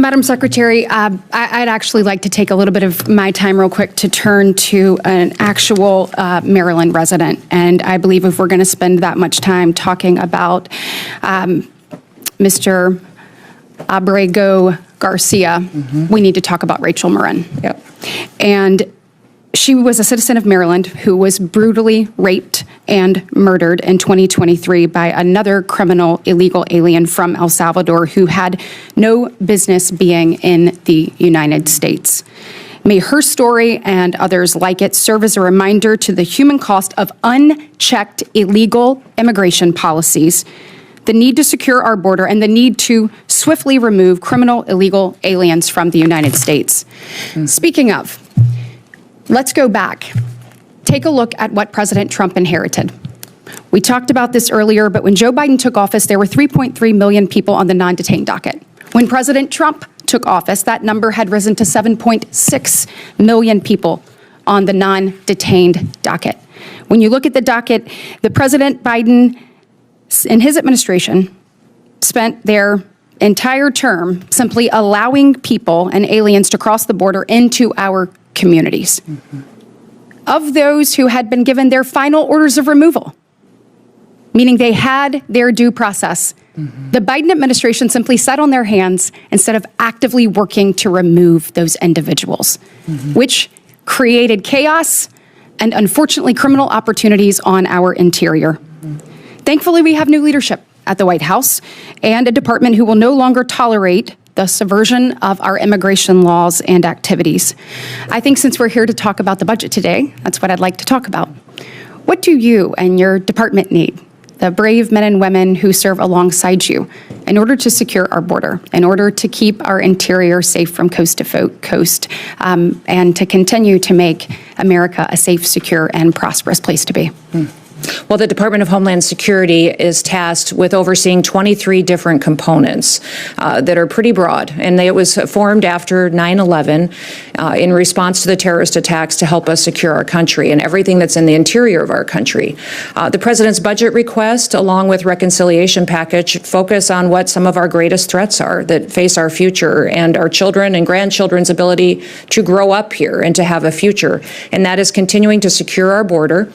Madam Secretary, I'd actually like to take a little bit of my time real quick to turn to an actual Maryland resident. And I believe if we're going to spend that much time talking about Mr. Abrego Garcia, we need to talk about Rachel Marin. Yep. And she was a citizen of Maryland who was brutally raped and murdered in 2023 by another criminal illegal alien from El Salvador who had no business being in the United States. May her story and others like it serve as a reminder to the human cost of unchecked illegal immigration policies, the need to secure our border, and the need to swiftly remove criminal illegal aliens from the United States. Speaking of, let's go back. Take a look at what President Trump inherited. We talked about this earlier, but when Joe Biden took office, there were 3.3 million people on the non-detained docket. When President Trump took office, that number had risen to 7.6 million people on the non-detained docket. When you look at the docket, the President Biden, in his administration, spent their entire term simply allowing people and aliens to cross the border into our communities. Of those who had been given their final orders of removal, meaning they had their due process, the Biden administration simply sat on their hands instead of actively working to remove those individuals, which created chaos and unfortunately criminal opportunities on our interior. Thankfully, we have new leadership at the White House and a department who will no longer tolerate the subversion of our immigration laws and activities. I think since we're here to talk about the budget today, that's what I'd like to talk about. What do you and your department need, the brave men and women who serve alongside you, in order to secure our border, in order to keep our interior safe from coast to coast, and to continue to make America a safe, secure, and prosperous place to be? Well, the Department of Homeland Security is tasked with overseeing 23 different components that are pretty broad, and it was formed after 9/11 in response to the terrorist attacks to help us secure our country and everything that's in the interior of our country. The President's budget request, along with reconciliation package, focus on what some of our greatest threats are that face our future and our children and grandchildren's ability to grow up here and to have a future, and that is continuing to secure our border,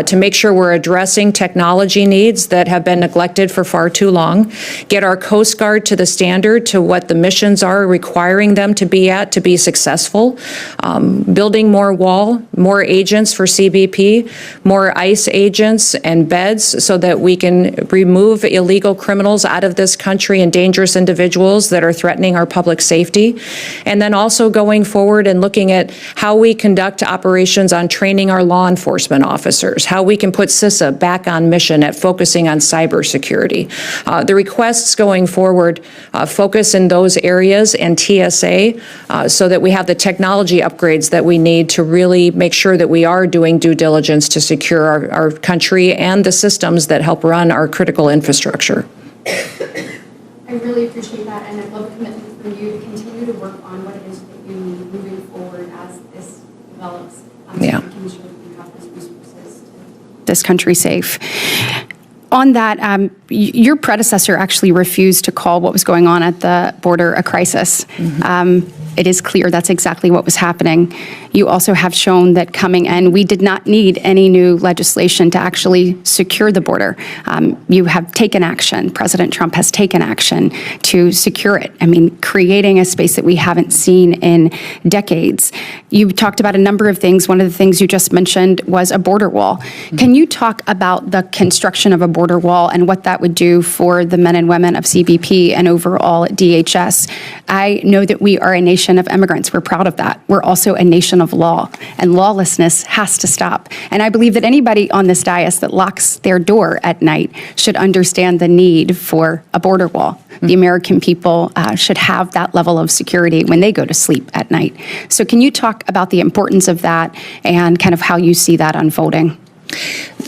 to make sure we're addressing technology needs that have been neglected for far too long, get our Coast Guard to the standard to what the missions are requiring them to be at to be successful, building more wall, more agents for CBP, more ICE agents and beds so that we can remove illegal criminals out of this country and dangerous individuals that are threatening our public safety. And then also going forward and looking at how we conduct operations on training our law enforcement officers, how we can put CISA back on mission at focusing on cybersecurity. The requests going forward focus in those areas and TSA so that we have the technology upgrades that we need to really make sure that we are doing due diligence to secure our country and the systems that help run our critical infrastructure. I really appreciate that, and I love a commitment from you to continue to work on what it is that you need moving forward as this develops. Yeah. So we can ensure that we have those resources to keep this country safe. On that, your predecessor actually refused to call what was going on at the border a crisis. It is clear that's exactly what was happening. You also have shown that coming in, we did not need any new legislation to actually secure the border. You have taken action. President Trump has taken action to secure it. I mean, creating a space that we haven't seen in decades. You talked about a number of things. One of the things you just mentioned was a border wall. Can you talk about the construction of a border wall and what that would do for the men and women of CBP and overall at DHS? I know that we are a nation of immigrants. We're proud of that. We're also a nation of law, and lawlessness has to stop. And I believe that anybody on this dais that locks their door at night should understand the need for a border wall. The American people should have that level of security when they go to sleep at night. So can you talk about the importance of that and kind of how you see that unfolding?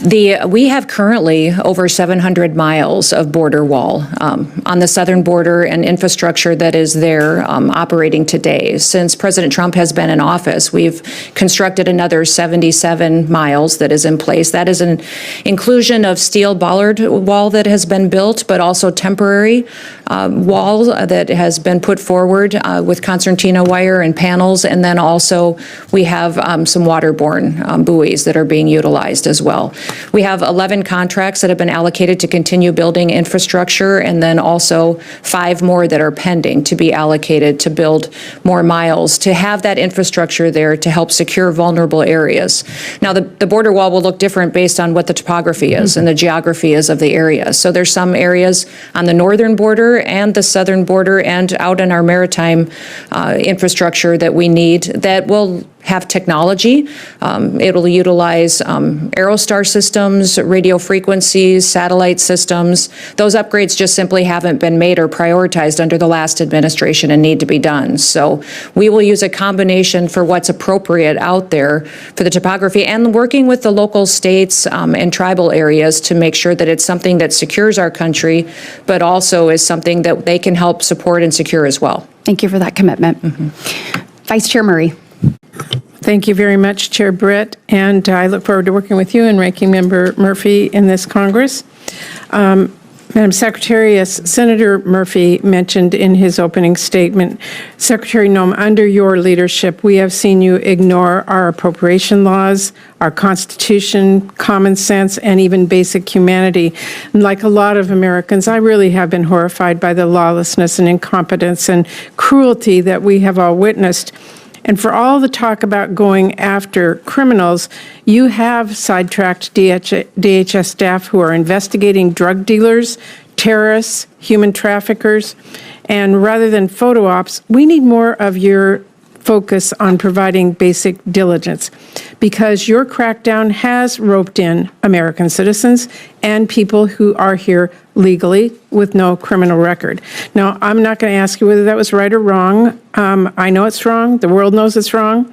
We have currently over 700 miles of border wall on the southern border and infrastructure that is there operating today. Since President Trump has been in office, we've constructed another 77 miles that is in place. That is an inclusion of steel bollard wall that has been built, but also temporary wall that has been put forward with concertina wire and panels, and then also we have some waterborne buoys that are being utilized as well. We have 11 contracts that have been allocated to continue building infrastructure, and then also 5 more that are pending to be allocated to build more miles, to have that infrastructure there to help secure vulnerable areas. Now, the border wall will look different based on what the topography is and the geography is of the area. So there's some areas on the northern border and the southern border and out in our maritime infrastructure that we need that will have technology. It'll utilize Aerostar systems, radio frequencies, satellite systems. Those upgrades just simply haven't been made or prioritized under the last administration and need to be done. So we will use a combination for what's appropriate out there for the topography and working with the local states and tribal areas to make sure that it's something that secures our country, but also is something that they can help support and secure as well. Thank you for that commitment. Vice Chair Murray. Thank you very much, Chair Britt, and I look forward to working with you and Ranking Member Murphy in this Congress. Madam Secretary, as Senator Murphy mentioned in his opening statement, Secretary Noem, under your leadership, we have seen you ignore our appropriation laws, our Constitution, common sense, and even basic humanity. And like a lot of Americans, I really have been horrified by the lawlessness and incompetence and cruelty that we have all witnessed. And for all the talk about going after criminals, you have sidetracked DHS staff who are investigating drug dealers, terrorists, human traffickers, and rather than photo ops, we need more of your focus on providing basic diligence, because your crackdown has roped in American citizens and people who are here legally with no criminal record. Now, I'm not going to ask you whether that was right or wrong. I know it's wrong. The world knows it's wrong.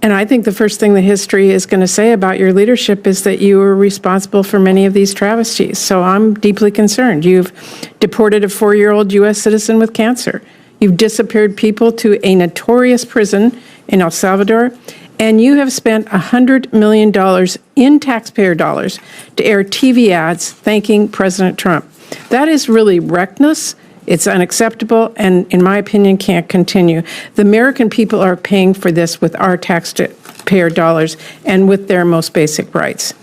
And I think the first thing the history is going to say about your leadership is that you were responsible for many of these travesties. So I'm deeply concerned. You've deported a 4-year-old U.S. citizen with cancer. You've disappeared people to a notorious prison in El Salvador, and you have spent $100 million in taxpayer dollars to air TV ads thanking President Trump. That is really reckless. It's unacceptable, and in my opinion, can't continue. The American people are paying for this with our taxpayer dollars and with their most basic rights.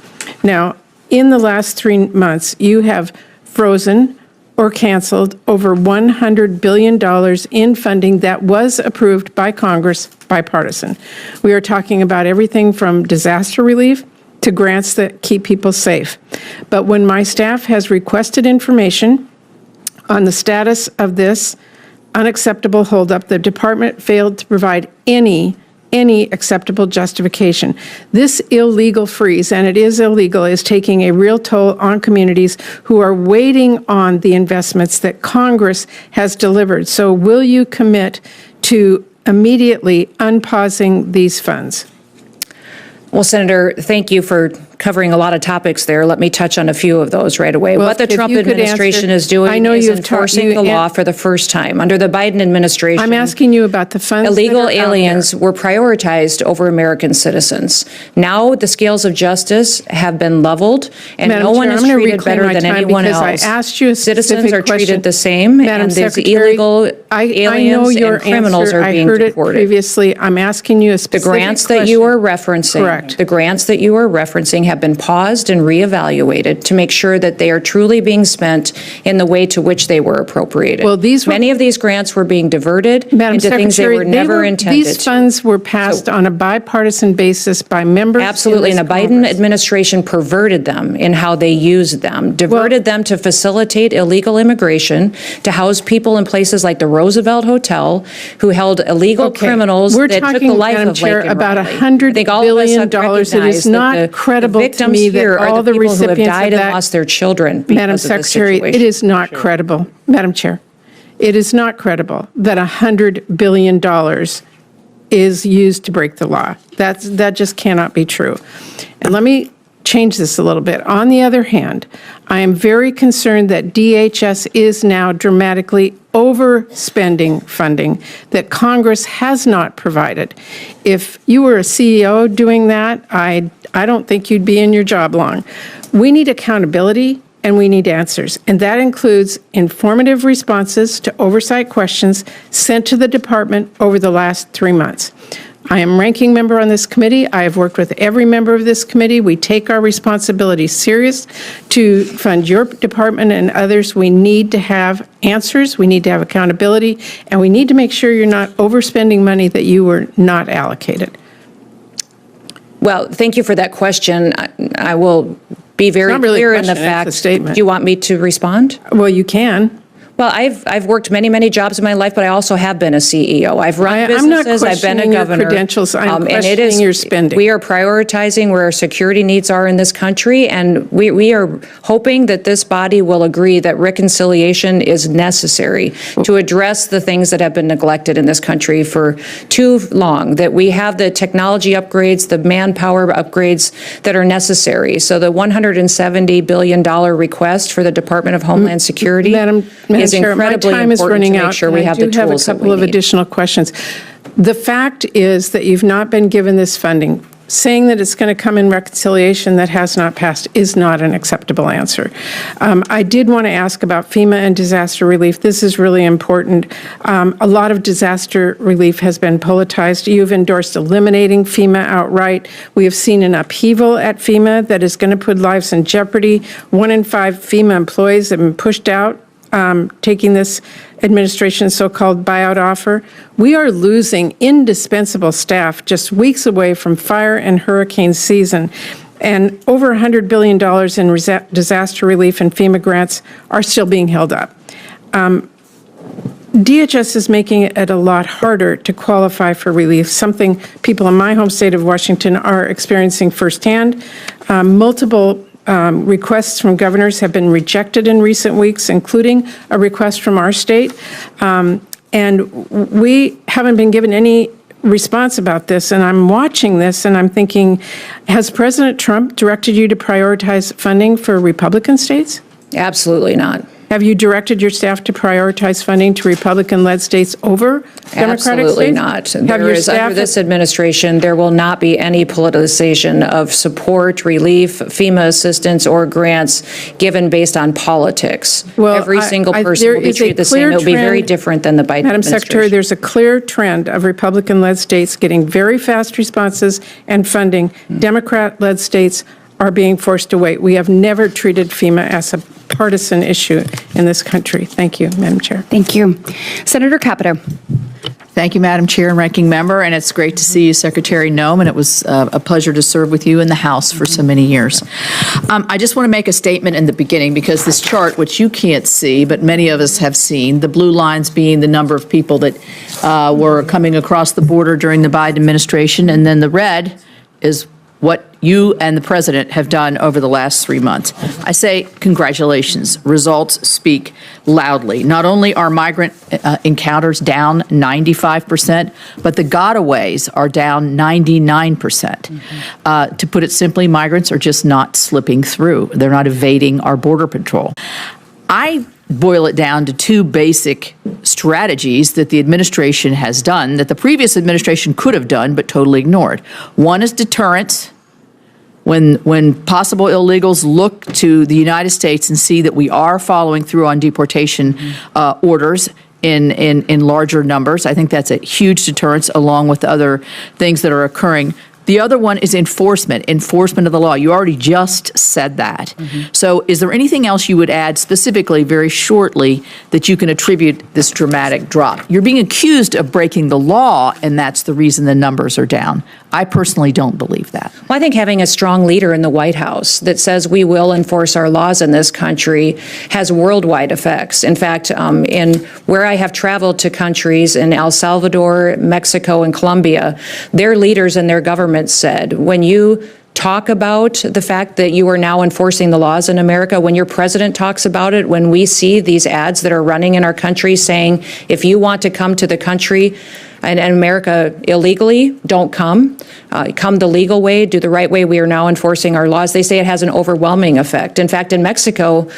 Now, in the last 3 months, you have frozen or canceled over $100 billion in funding that was approved by Congress, bipartisan. We are talking about everything from disaster relief to grants that keep people safe. But when my staff has requested information on the status of this unacceptable holdup, the department failed to provide any acceptable justification. This illegal freeze, and it is illegal, is taking a real toll on communities who are waiting on the investments that Congress has delivered. So will you commit to immediately unpausing these funds? Well, Senator, thank you for covering a lot of topics there. Let me touch on a few of those right away. Well, what the Trump administration is doing is enforcing the law for the first time. Under the Biden administration, I'm asking you about the funds. Illegal aliens were prioritized over American citizens. Now the scales of justice have been leveled, and no one is treated better than anyone else. I asked you a Citizens are question. treated the same, and these illegal aliens and criminals are being deported. I heard it previously. I'm asking you a specific question. The grants that you are referencing, correct. The grants that you are referencing have been paused and reevaluated to make sure that they are truly being spent in the way to which they were appropriated. Well, many of these grants were being diverted into things they were never intended. These funds were passed on a bipartisan basis by members. Absolutely, and the Biden administration perverted them in how they used them, diverted them to facilitate illegal immigration, to house people in places like the Roosevelt Hotel who held illegal criminals that took the life of Laken Riley. About $100 billion. It is not credible to me that all the recipients who have died and lost their children because Madam of this Secretary, situation. it is not credible. Madam Chair, it is not credible that $100 billion is used to break the law. That just cannot be true. And let me change this a little bit. On the other hand, I am very concerned that DHS is now dramatically overspending funding that Congress has not provided. If you were a CEO doing that, I don't think you'd be in your job long. We need accountability and we need answers. And that includes informative responses to oversight questions sent to the department over the last 3 months. I am ranking member on this committee. I have worked with every member of this committee. We take our responsibility serious to fund your department and others. We need to have answers. We need to have accountability, and we need to make sure you're not overspending money that you were not allocated. Well, thank you for that question. I will be very not really a clear in the question, it's a fact. statement. Do you want me to respond? Well, you can. Well, I've worked many jobs in my life, but I also have been a CEO. I've run I'm not businesses. I've been a questioning your governor. credentials. I'm and questioning your spending. We are prioritizing where our security needs are in this country, and we are hoping that this body will agree that reconciliation is necessary to address the things that have been neglected in this country for too long, that we have the technology upgrades, the manpower upgrades that are necessary. So the $170 billion request for the Department of Homeland Security Madam is Chair, my incredibly time is important running to make out. sure we and have the tools I do have a that couple we of need. additional questions. The fact is that you've not been given this funding. Saying that it's going to come in reconciliation that has not passed is not an acceptable answer. I did want to ask about FEMA and disaster relief. This is really important. A lot of disaster relief has been politicized. You've endorsed eliminating FEMA outright. We have seen an upheaval at FEMA that is going to put lives in jeopardy. 1 in 5 FEMA employees have been pushed out, taking this administration's so-called buyout offer. We are losing indispensable staff just weeks away from fire and hurricane season, and over $100 billion in disaster relief and FEMA grants are still being held up. DHS is making it a lot harder to qualify for relief, something people in my home state of Washington are experiencing firsthand. Multiple requests from governors have been rejected in recent weeks, including a request from our state. And we haven't been given any response about this. And I'm watching this and I'm thinking, has President Trump directed you to prioritize funding for Republican states? Absolutely not. Have you directed your staff to prioritize funding to Republican-led states over Democratic Absolutely states? not. Have There your is, staff under this administration, there will not be any politicization of support, relief, FEMA assistance, or grants given based on politics. Well, Every single there person will be is a treated the same. clear It will be very trend- different than the Biden Madam Secretary, administration. there's a clear trend of Republican-led states getting very fast responses and funding. Democrat-led states are being forced to wait. We have never treated FEMA as a partisan issue in this country. Thank you, Madam Chair. Thank you. Senator Capito. Thank you, Madam Chair and Ranking Member, and it's great to see you, Secretary Noem, and it was a pleasure to serve with you in the House for so many years. I just want to make a statement in the beginning, because this chart, which you can't see, but many of us have seen, the blue lines being the number of people that were coming across the border during the Biden administration, and then the red is what you and the President have done over the last 3 months. I say congratulations. Results speak loudly. Not only are migrant encounters down 95%, but the gotaways are down 99%. To put it simply, migrants are just not slipping through. They're not evading our Border Patrol. I boil it down to 2 basic strategies that the administration has done that the previous administration could have done but totally ignored. One is deterrence. When possible illegals look to the United States and see that we are following through on deportation orders in larger numbers, I think that's a huge deterrence, along with other things that are occurring. The other one is enforcement of the law. You already just said that. So is there anything else you would add specifically, very shortly, that you can attribute this dramatic drop? You're being accused of breaking the law, and that's the reason the numbers are down. I personally don't believe that. Well, I think having a strong leader in the White House that says we will enforce our laws in this country has worldwide effects. In fact, in where I have traveled to countries in El Salvador, Mexico, and Colombia, their leaders and their governments said, when you talk about the fact that you are now enforcing the laws in America, when your president talks about it, when we see these ads that are running in our country saying, if you want to come to the country, in America illegally don't come. Come the legal way, do the right way. We are now enforcing our laws. They say it has an overwhelming effect. In fact, in Mexico,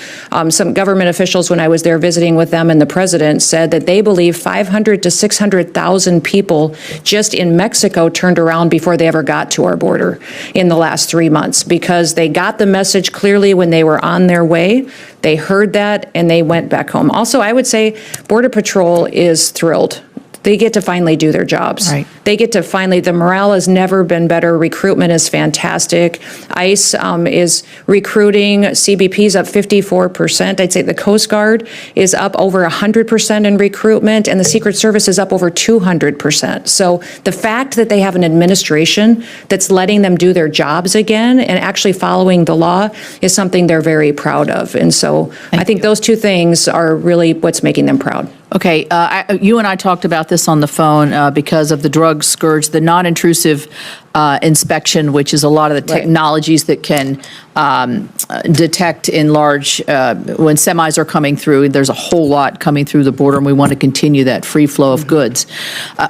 some government officials, when I was there visiting with them and the president, said that they believe 500 to 600,000 people just in Mexico turned around before they ever got to our border in the last 3 months, because they got the message clearly when they were on their way. They heard that and they went back home. Also, I would say Border Patrol is thrilled. They get to finally do their jobs. Right. They get to finally, the morale has never been better. Recruitment is fantastic. ICE is recruiting. CBP's up 54%. I'd say the Coast Guard is up over 100% in recruitment, and the Secret Service is up over 200%. So the fact that they have an administration that's letting them do their jobs again and actually following the law is something they're very proud of. And so I think those two things are really what's making them proud. Okay, you and I talked about this on the phone because of the drug scourge, the non-intrusive inspection, which is a lot of the technologies that can detect in large, when semis are coming through, there's a whole lot coming through the border, and we want to continue that free flow of goods.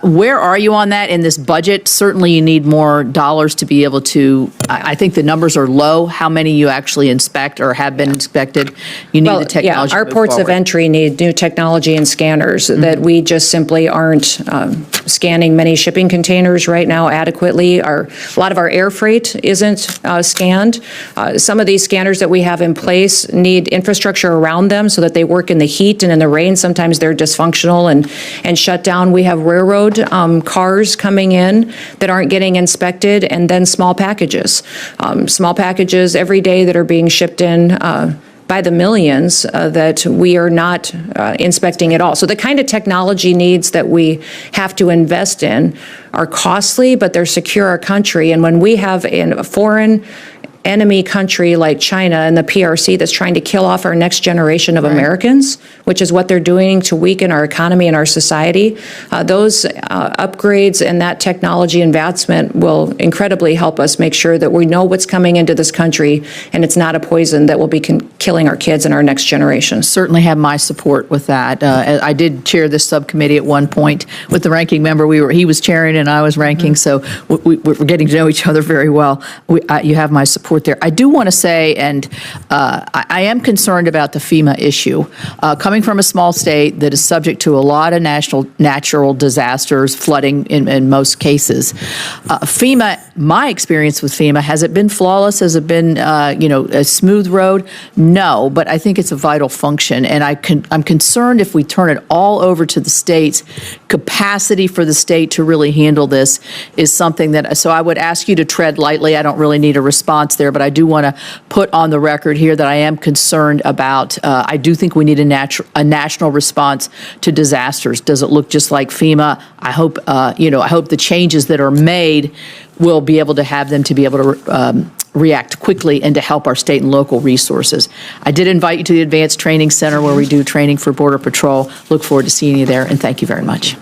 Where are you on that in this budget? Certainly you need more dollars to be able to, I think the numbers are low, how many you actually inspect or have been inspected. You need the technology. Yeah, our ports of entry need new technology and scanners that we just simply aren't scanning many shipping containers right now adequately. A lot of our air freight isn't scanned. Some of these scanners that we have in place need infrastructure around them so that they work in the heat and in the rain. Sometimes they're dysfunctional and shut down. We have railroad cars coming in that aren't getting inspected, and then small packages. Small packages every day that are being shipped in by the millions that we are not inspecting at all. So the kind of technology needs that we have to invest in are costly, but they're secure our country. And when we have a foreign enemy country like China and the PRC that's trying to kill off our next generation of Americans, which is what they're doing to weaken our economy and our society, those upgrades and that technology advancement will incredibly help us make sure that we know what's coming into this country and it's not a poison that will be killing our kids and our next generation. Certainly have my support with that. I did chair this subcommittee at one point with the ranking member. He was chairing and I was ranking, so we're getting to know each other very well. You have my support there. I do want to say, and I am concerned about the FEMA issue. Coming from a small state that is subject to a lot of natural disasters, flooding in most cases, FEMA, my experience with FEMA, has it been flawless? Has it been, a smooth road? No, but I think it's a vital function, and I'm concerned if we turn it all over to the states, capacity for the state to really handle this is something that, so I would ask you to tread lightly. I don't really need a response there, but I do want to put on the record here that I am concerned about, I do think we need a national response to disasters. Does it look just like FEMA? I hope, I hope the changes that are made will be able to have them to be able to react quickly and to help our state and local resources. I did invite you to the Advanced Training Center where we do training for Border Patrol. Look forward to seeing you there, and thank you very much.